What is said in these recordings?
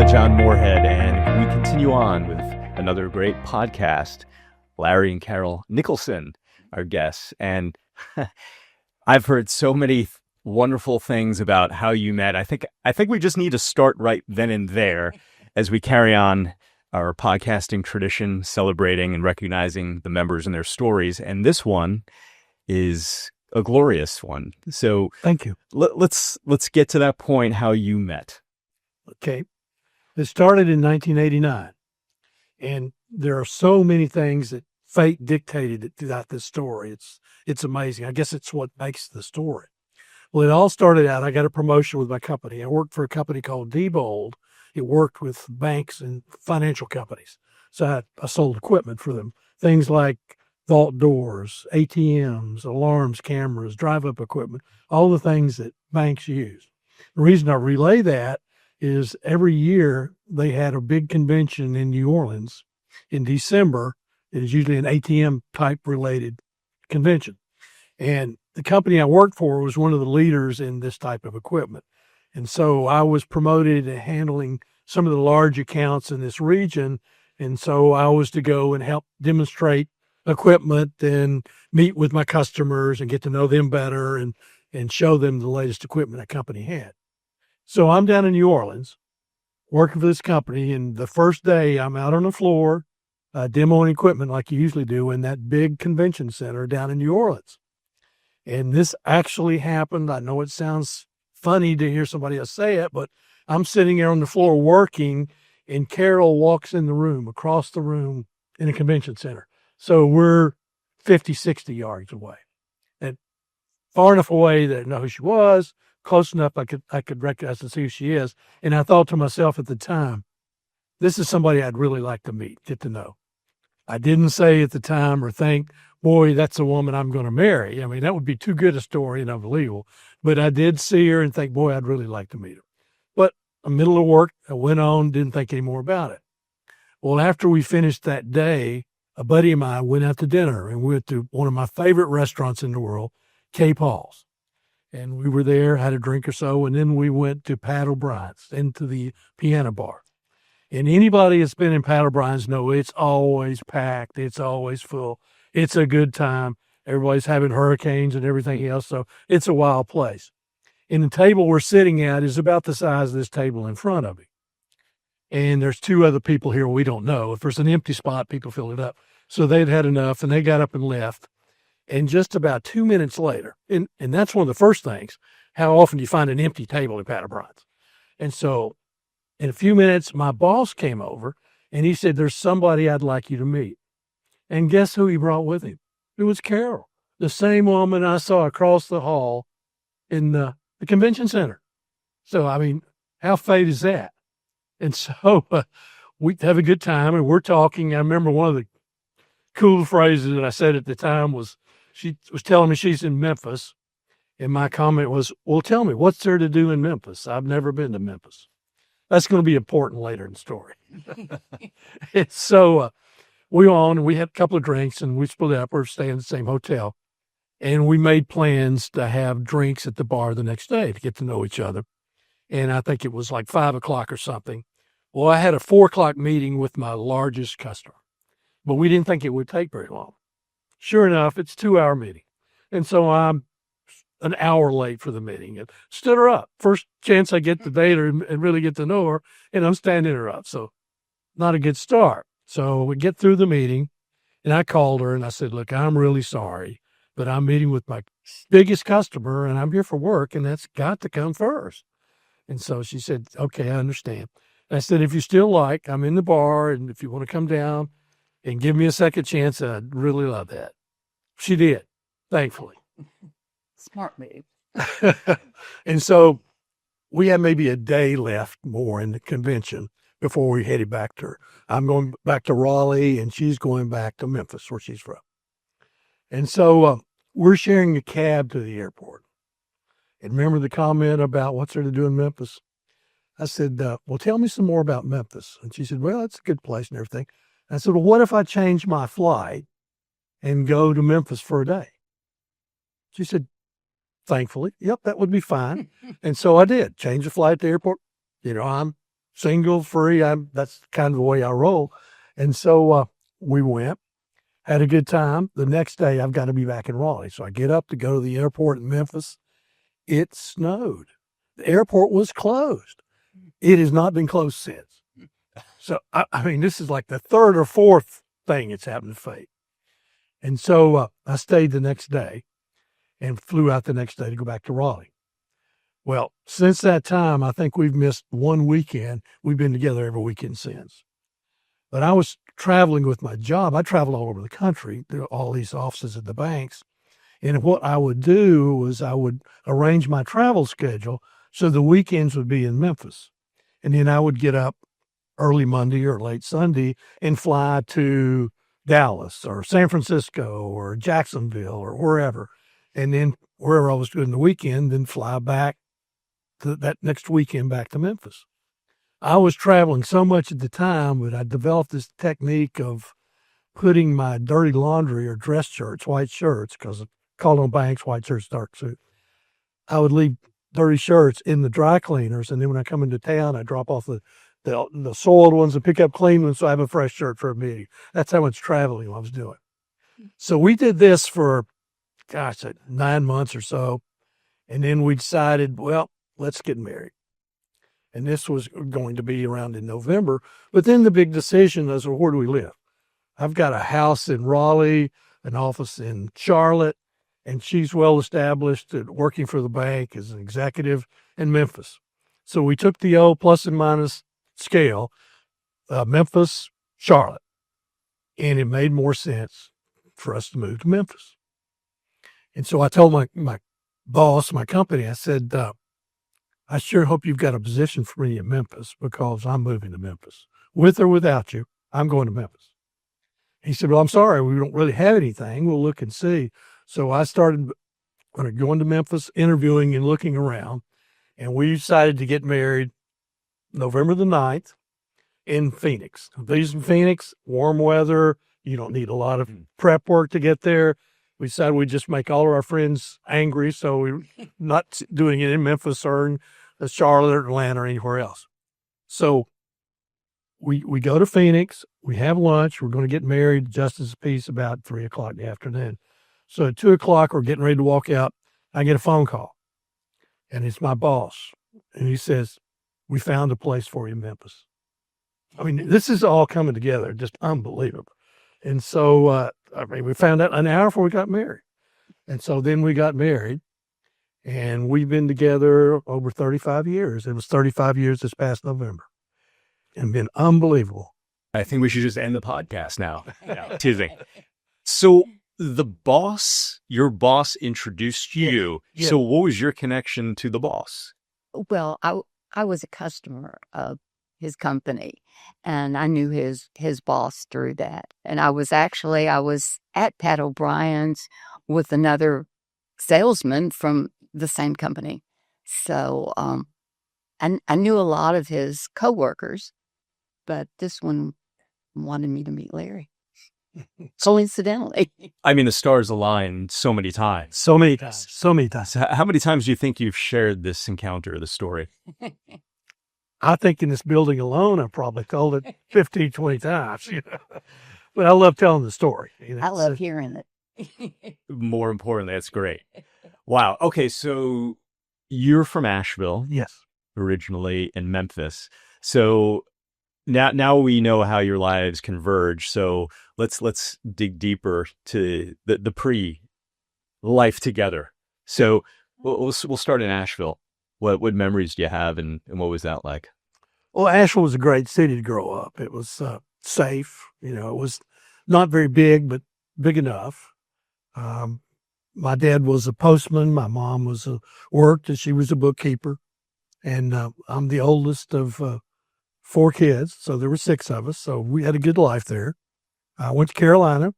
John Moorhead, and we continue on with another great podcast. Larry and Carol Nicholson, our guests, and I've heard so many wonderful things about how you met. I think we just need to start right then and there as we carry on our podcasting tradition, celebrating and recognizing the members and their stories. And this one is a glorious one. So thank you. Let's get to that point, how you met. Okay. It started in 1989, and there are so many things that fate dictated throughout this story. It's amazing. I guess it's what makes the story. Well, it all started out, I got a promotion with my company. I worked for a company called Diebold. It worked with banks and financial companies. So I sold equipment for them, things like vault doors, ATMs, alarms, cameras, drive-up equipment, all the things that banks use. The reason I relay that is every year they had a big convention in New Orleans in December. It is usually an ATM type related convention. And the company I worked for was one of the leaders in this type of equipment. And so I was promoted to handling some of the large accounts in this region. And so I was to go and help demonstrate equipment and meet with my customers and get to know them better and show them the latest equipment the company had. So I'm down in New Orleans working for this company, and the first day I'm out on the floor demoing equipment like you usually do in that big convention center down in New Orleans. And this actually happened. I know it sounds funny to hear somebody else say it, but I'm sitting there on the floor working, and Carol walks in the room, across the room in a convention center. So we're 50, 60 yards away, and far enough away that I know who she was, close enough I could recognize and see who she is. And I thought to myself at the time, this is somebody I'd really like to meet, get to know. I didn't say at the time or think, boy, that's a woman I'm going to marry. I mean, that would be too good a story and unbelievable. But I did see her and think, boy, I'd really like to meet her. But in the middle of work, I went on, didn't think any more about it. Well, after we finished that day, a buddy of mine went out to dinner, and we went to one of my favorite restaurants in the world, Cape Paul's. And we were there, had a drink or so, and then we went to Pat O'Brien's, into the piano bar. And anybody that's been in Pat O'Brien's know it's always packed. It's always full. It's a good time. Everybody's having hurricanes and everything else, so it's a wild place. And the table we're sitting at is about the size of this table in front of me. And there's two other people here we don't know. If there's an empty spot, people fill it up. So they'd had enough, and they got up and left. And just about 2 minutes later, and that's one of the first things, how often do you find an empty table in Pat O'Brien's? And so in a few minutes, my boss came over, and he said, there's somebody I'd like you to meet. And guess who he brought with him? It was Carol, the same woman I saw across the hall in the convention center. So, I mean, how fate is that? And so we have a good time, and we're talking. I remember one of the cool phrases that I said at the time was, she was telling me she's in Memphis, and my comment was, well, tell me, what's there to do in Memphis? I've never been to Memphis. That's going to be important later in the story. And so we went on, and we had a couple of drinks, and we split up. We're staying in the same hotel, and we made plans to have drinks at the bar the next day to get to know each other. And I think it was like 5 o'clock or something. Well, I had a 4 o'clock meeting with my largest customer, but we didn't think it would take very long. Sure enough, it's a 2-hour meeting. And so I'm an hour late for the meeting and stood her up. First chance I get to date her and really get to know her, and I'm standing her up. So not a good start. So we get through the meeting, and I called her and I said, look, I'm really sorry, but I'm meeting with my biggest customer, and I'm here for work, and that's got to come first. And so she said, okay, I understand. And I said, if you still like, I'm in the bar, and if you want to come down and give me a second chance, I'd really love that. She did, thankfully. Smart move. And so we had maybe a day left more in the convention before we headed back to her. I'm going back to Raleigh, and she's going back to Memphis, where she's from. And so we're sharing a cab to the airport. And remember the comment about what's there to do in Memphis? I said, well, tell me some more about Memphis. And she said, well, it's a good place and everything. I said, well, what if I change my flight and go to Memphis for a day? She said, thankfully, yep, that would be fine. And so I did change the flight at the airport. You know, I'm single, free. That's kind of the way I roll. And so we went, had a good time. The next day, I've got to be back in Raleigh. So I get up to go to the airport in Memphis. It snowed. The airport was closed. It has not been closed since. So, I mean, this is like the third or fourth thing it's happened to Fate. And so I stayed the next day and flew out the next day to go back to Raleigh. Well, since that time, I think we've missed one weekend. We've been together every weekend since. But I was traveling with my job. I traveled all over the country, all these offices at the banks. And what I would do was I would arrange my travel schedule so the weekends would be in Memphis. And then I would get up early Monday or late Sunday and fly to Dallas or San Francisco or Jacksonville or wherever. And then wherever I was doing the weekend, then fly back to that next weekend back to Memphis. I was traveling so much at the time, but I developed this technique of putting my dirty laundry or dress shirts, white shirts, because I called on banks, white shirts, dark suit. I would leave dirty shirts in the dry cleaners, and then when I come into town, I drop off the soiled ones and pick up clean ones so I have a fresh shirt for a meeting. That's how much traveling I was doing. So we did this for, 9 months or so, and then we decided, well, let's get married. And this was going to be around in November. But then the big decision is, well, where do we live? I've got a house in Raleigh, an office in Charlotte, and she's well established at working for the bank as an executive in Memphis. So we took the old plus and minus scale, Memphis, Charlotte, and it made more sense for us to move to Memphis. And so I told my boss, my company, I said, I sure hope you've got a position for me in Memphis because I'm moving to Memphis. With or without you, I'm going to Memphis. He said, well, I'm sorry, we don't really have anything. We'll look and see. So I started going to Memphis, interviewing and looking around, and we decided to get married November the 9th in Phoenix. These in Phoenix, warm weather. You don't need a lot of prep work to get there. We decided we'd just make all of our friends angry, so we're not doing it in Memphis or in Charlotte or Atlanta or anywhere else. So we go to Phoenix. We have lunch. We're going to get married, Justice of Peace, about 3 o'clock in the afternoon. So at 2 o'clock, we're getting ready to walk out. I get a phone call, and it's my boss. And he says, we found a place for you in Memphis. I mean, this is all coming together, just unbelievable. And so, we found out an hour before we got married. And so then we got married, and we've been together over 35 years. It was 35 years this past November, and been unbelievable. I think we should just end the podcast now. Yeah, teasing. So your boss introduced you. Yes. So what was your connection to the boss? Well, I was a customer of his company, and I knew his boss through that. And I was at Pat O'Brien's with another salesman from the same company. So I knew a lot of his coworkers, but this one wanted me to meet Larry. Coincidentally. I mean, the stars aligned so many times. So many times. So how many times do you think you've shared this encounter, this story? I think in this building alone, I've probably told it 15, 20 times. But I love telling the story. I love hearing it. More importantly, that's great. Wow. Okay, so you're from Asheville. Yes. Originally in Memphis. So now we know how your lives converge. So let's dig deeper to the pre-life together. So we'll start in Asheville. What memories do you have, and what was that like? Well, Asheville was a great city to grow up. It was safe. It was not very big, but big enough. My dad was a postman. My mom worked, and she was a bookkeeper. And I'm the oldest of 4 kids, so there were 6 of us. So we had a good life there. I went to Carolina,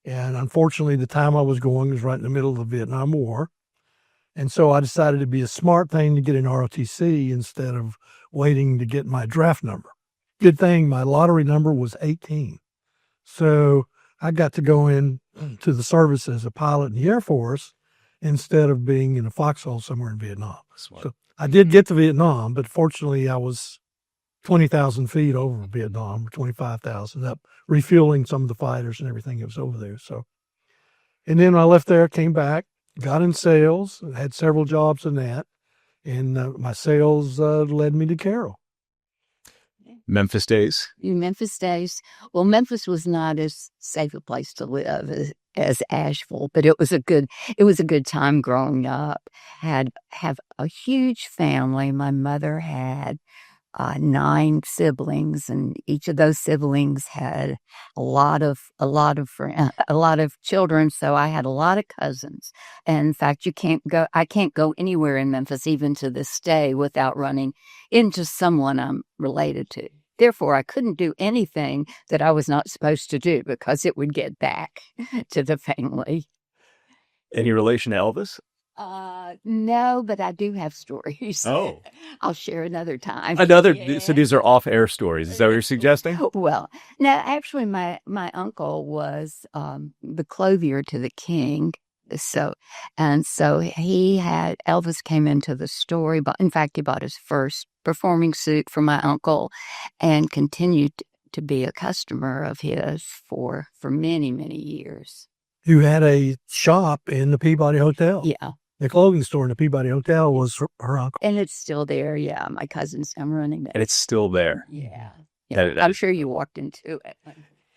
and unfortunately, the time I was going was right in the middle of the Vietnam War. And so I decided it'd be a smart thing to get an ROTC instead of waiting to get my draft number. Good thing my lottery number was 18. So I got to go in to the service as a pilot in the Air Force instead of being in a foxhole somewhere in Vietnam. Smart. So I did get to Vietnam, but fortunately I was 20,000 feet over Vietnam, 25,000 up, refueling some of the fighters and everything that was over there. So, and then I left there, came back, got in sales, had several jobs in that. And my sales led me to Carroll. Memphis days. Memphis days. Well, Memphis was not as safe a place to live as Asheville, but it was a good time growing up. Have a huge family. My mother had 9 siblings, and each of those siblings had a lot of children. So I had a lot of cousins. And in fact, I can't go anywhere in Memphis, even to this day, without running into someone I'm related to. Therefore, I couldn't do anything that I was not supposed to do because it would get back to the family. Any relation to Elvis? No, but I do have stories. Oh. I'll share another time. So these are off-air stories. Is that what you're suggesting? Well, no, actually, my uncle was the clothier to the king. So Elvis came into the store. In fact, he bought his first performing suit from my uncle and continued to be a customer of his for many, many years. You had a shop in the Peabody Hotel. Yeah. The clothing store in the Peabody Hotel was her uncle. And it's still there. Yeah. My cousin's I'm running that. And it's still there. Yeah. That- I'm sure you walked into it.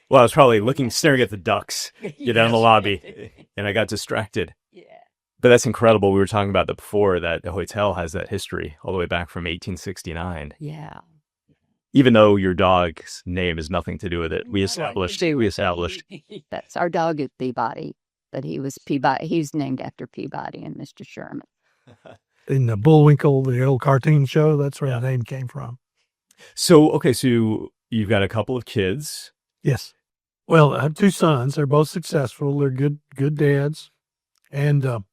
Well, I was probably staring at the ducks down the lobby, and I got distracted. Yeah. But that's incredible. We were talking about that before, that the hotel has that history all the way back from 1869. Yeah. Even though your dog's name has nothing to do with it. We established. That's our dog is Peabody, but he was Peabody. He's named after Peabody and Mr. Sherman. In the Bullwinkle, the old cartoon show, that's where the name came from. So you've got a couple of kids. Yes. Well, I have 2 sons. They're both successful. They're good dads. And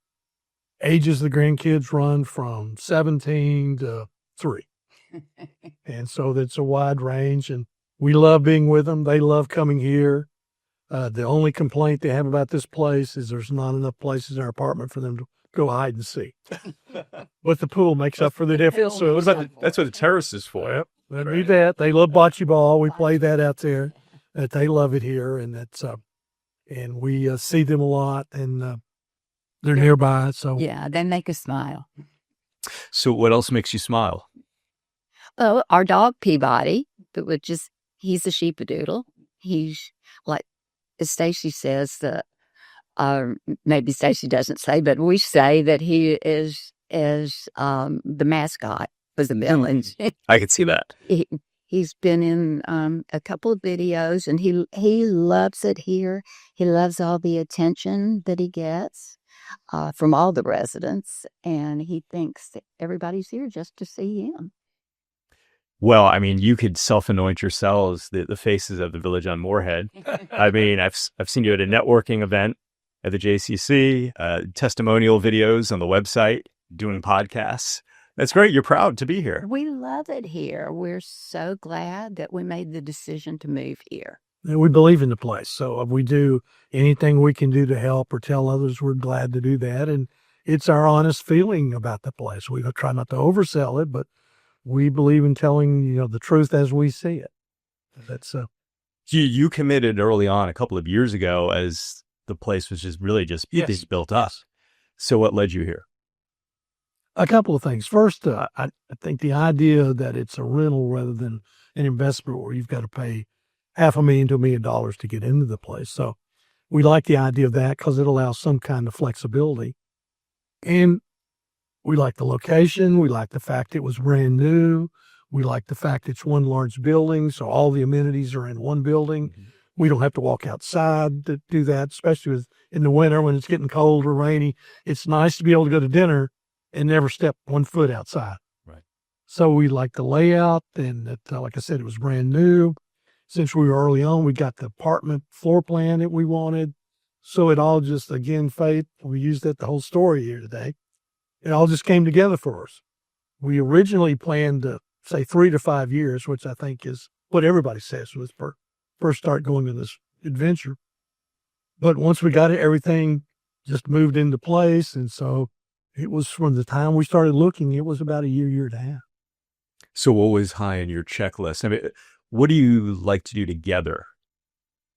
ages the grandkids run from 17 to 3. And so that's a wide range. And we love being with them. They love coming here. The only complaint they have about this place is there's not enough places in our apartment for them to go hide and seek. But the pool makes up for the difference. So That's what the terrace is for. Yep. They do that. They love bocce ball. We play that out there. That they love it here, and that's and we see them a lot, and they're nearby. So Yeah, they make us smile. So what else makes you smile? Well, our dog Peabody, he's a sheepadoodle. He's like, as Stacy says, maybe Stacy doesn't say, but we say that he is the mascot for the villains. I could see that. He's been in a couple of videos, and he loves it here. He loves all the attention that he gets from all the residents, and he thinks that everybody's here just to see him. Well, I mean, you could self-anoint yourselves the faces of the village on Moorhead. I mean, I've seen you at a networking event at the JCC, testimonial videos on the website, doing podcasts. That's great. You're proud to be here. We love it here. We're so glad that we made the decision to move here. And we believe in the place. So if we do anything we can do to help or tell others, we're glad to do that. And it's our honest feeling about the place. We try not to oversell it, but we believe in telling, the truth as we see it. That's You committed early on, a couple of years ago, as the place was just being built up. So what led you here? A couple of things. First, I think the idea that it's a rental rather than an investment where you've got to pay $500,000 to $1 million to get into the place. So we like the idea of that because it allows some kind of flexibility. And we like the location. We like the fact it was brand new. We like the fact it's one large building, so all the amenities are in one building. Mm-hmm. We don't have to walk outside to do that, especially in the winter when it's getting cold or rainy. It's nice to be able to go to dinner and never step 1 foot outside. Right. So we like the layout, and that, like I said, it was brand new. Since we were early on, we got the apartment floor plan that we wanted. So it all just, again, faith, we used that the whole story here today. It all just came together for us. We originally planned to say 3 to 5 years, which I think is what everybody says when they first start going on this adventure. But once we got it, everything just moved into place. And so it was from the time we started looking, it was about a year and a half. So what was high on your checklist? I mean, what do you like to do together?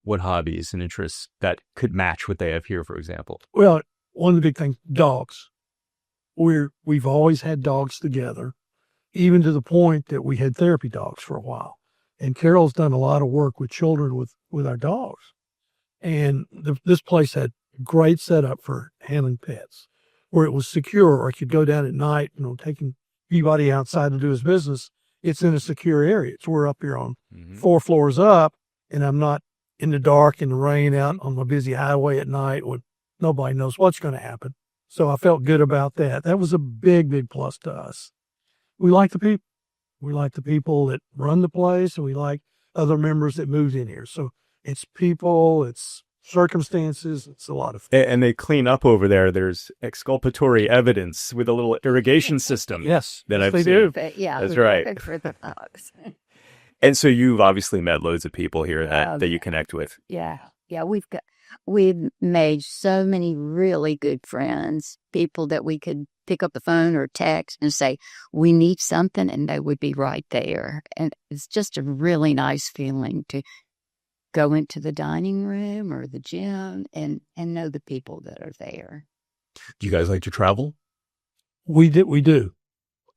What hobbies and interests that could match what they have here, for example? Well, one of the big things, dogs. We've always had dogs together, even to the point that we had therapy dogs for a while. And Carol's done a lot of work with children with our dogs. And this place had great setup for handling pets, where it was secure, or he could go down at night, taking anybody outside to do his business. It's in a secure area. We're up here on 4 floors up, and I'm not in the dark in the rain out on my busy highway at night when nobody knows what's going to happen. So I felt good about that. That was a big, big plus to us. We like the people. We like the people that run the place, and we like other members that moved in here. So it's people, it's circumstances, it's a lot of things. And they clean up over there. There's exculpatory evidence with a little irrigation system. Yes, that I've they seen. do. But yeah, That's it's right. perfect for the dogs. And so you've obviously met loads of people here that you connect with. Yeah. We've made so many really good friends, people that we could pick up the phone or text and say, we need something, and they would be right there. And it's just a really nice feeling to go into the dining room or the gym and know the people that are there. Do you guys like to travel? We do.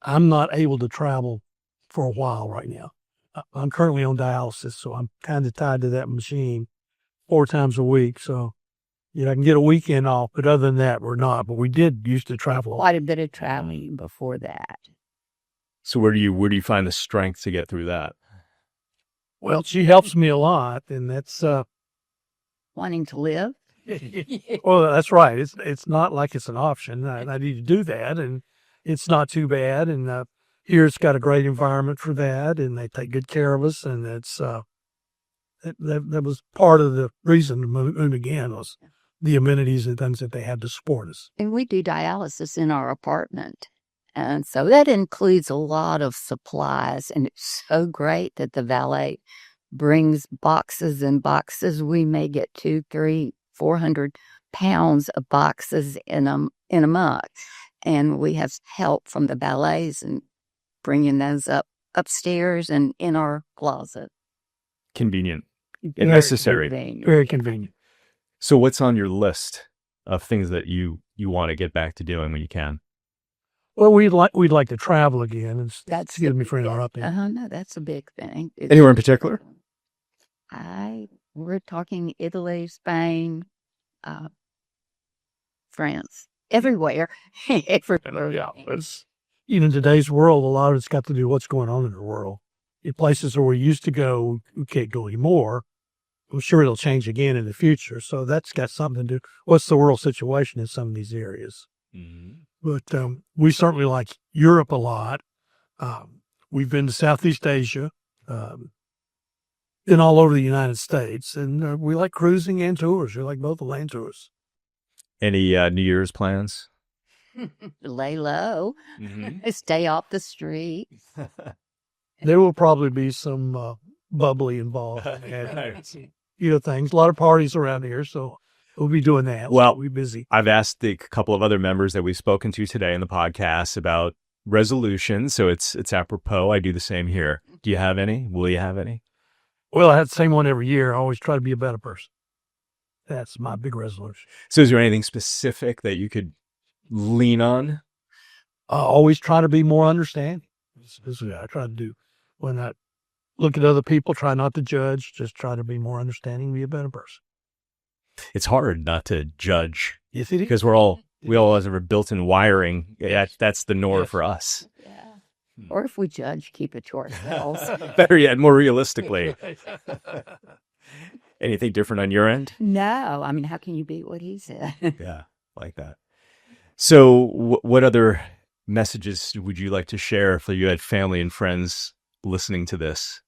I'm not able to travel for a while right now. I'm currently on dialysis, so I'm kind of tied to that machine 4 times a week. So, I can get a weekend off, but other than that, we're not. But we did used to travel a lot. Quite a bit of traveling before that. So where do you find the strength to get through that? Well, she helps me a lot, and that's Wanting to live. well, that's right. It's not like it's an option. I need to do that, and it's not too bad. And here it's got a great environment for that, and they take good care of us. And it's that was part of the reason to move again, was the amenities and things that they had to support us. And we do dialysis in our apartment. And so that includes a lot of supplies. And it's so great that the valet brings boxes and boxes. We may get 200, 300, 400 pounds of boxes in a month. And we have help from the valets and bringing those upstairs and in our closet. Convenient and necessary. Very convenient. So what's on your list of things that you want to get back to doing when you can? Well, we'd like to travel again. And That's excuse me for interrupting. No, that's a big thing. Anywhere in particular? We're talking Italy, Spain, France, everywhere. Yeah, it's in today's world, a lot of it's got to do with what's going on in the world. In places where we used to go, we can't go anymore. I'm sure it'll change again in the future. So that's got something to do. What's the world situation in some of these areas? Mm-hmm. But we certainly like Europe a lot. We've been to Southeast Asia, been all over the United States, and we like cruising and tours. We like both the land tours. Any New Year's plans? Lay low, stay off the street. There will probably be some bubbly involved. And, things. A lot of parties around here, so we'll be doing that. Well, we'll be busy. I've asked a couple of other members that we've spoken to today in the podcast about resolutions, so it's apropos. I do the same here. Do you have any? Will you have any? Well, I have the same one every year. I always try to be a better person. That's my big resolution. So is there anything specific that you could lean on? I always try to be more understanding. This is what I try to do. When I look at other people, try not to judge, just try to be more understanding, be a better person. It's hard not to judge. Yes, it is. Because we all have a built-in wiring. That's the norm for us. Yeah. Or if we judge, keep it to ourselves. Better yet, more realistically. Anything different on your end? No, I mean, how can you beat what he said? Yeah, like that. So what other messages would you like to share if you had family and friends listening to this?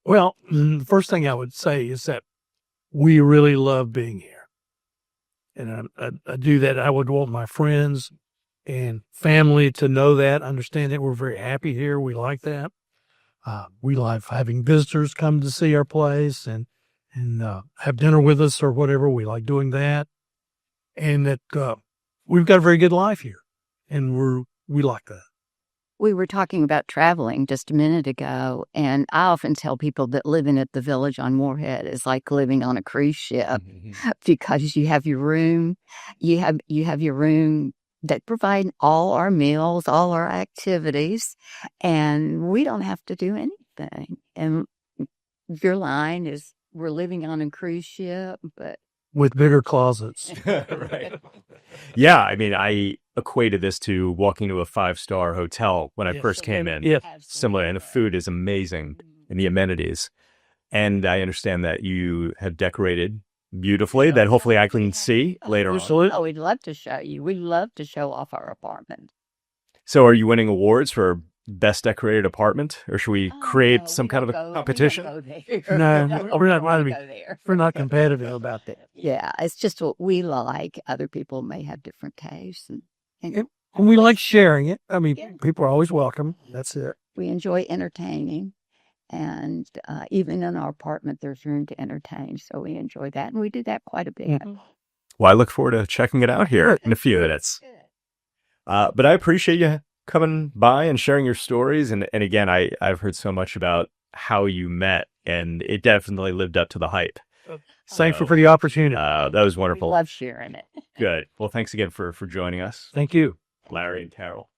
Well, the first thing I would say is that we really love being here. And I do that. I would want my friends and family to know that, understand that we're very happy here. We like that. We like having visitors come to see our place and have dinner with us or whatever. We like doing that. And that we've got a very good life here. And we're we like that. We were talking about traveling just a minute ago, and I often tell people that living at the Village on Moorhead is like living on a cruise ship because you have your room, you have your room that provide all our meals, all our activities, and we don't have to do anything. And your line is we're living on a cruise ship, but With bigger closets. Right. Yeah, I mean, I equated this to walking to a 5-star hotel when I Yes. first came in. Yeah. Similar, and the food is amazing, and the amenities. And I understand that you have decorated beautifully that hopefully I can see later on. Absolutely. oh, we'd love to show you. We'd love to show off our apartment. So are you winning awards for best decorated apartment, or should we create no, some we kind of don't a go- we don't competition? go there. No, No, we're not- we don't I mean, go there. We're not competitive about that. Yeah, it's just what we like. Other people may have different tastes, and And we like sharing it. I mean, Yeah. people are always welcome. That's it. we enjoy entertaining. And even in our apartment, there's room to entertain, so we enjoy that, and we do that quite a bit. Well, I look forward to checking it out here in a few minutes. But I appreciate you coming by and sharing your stories. And again, I've heard so much about how you met, and it definitely lived up to the hype. Thankful for the opportunity. That was We wonderful. love sharing it. Good. Well, thanks again for joining us, Thank you. Larry and Carol.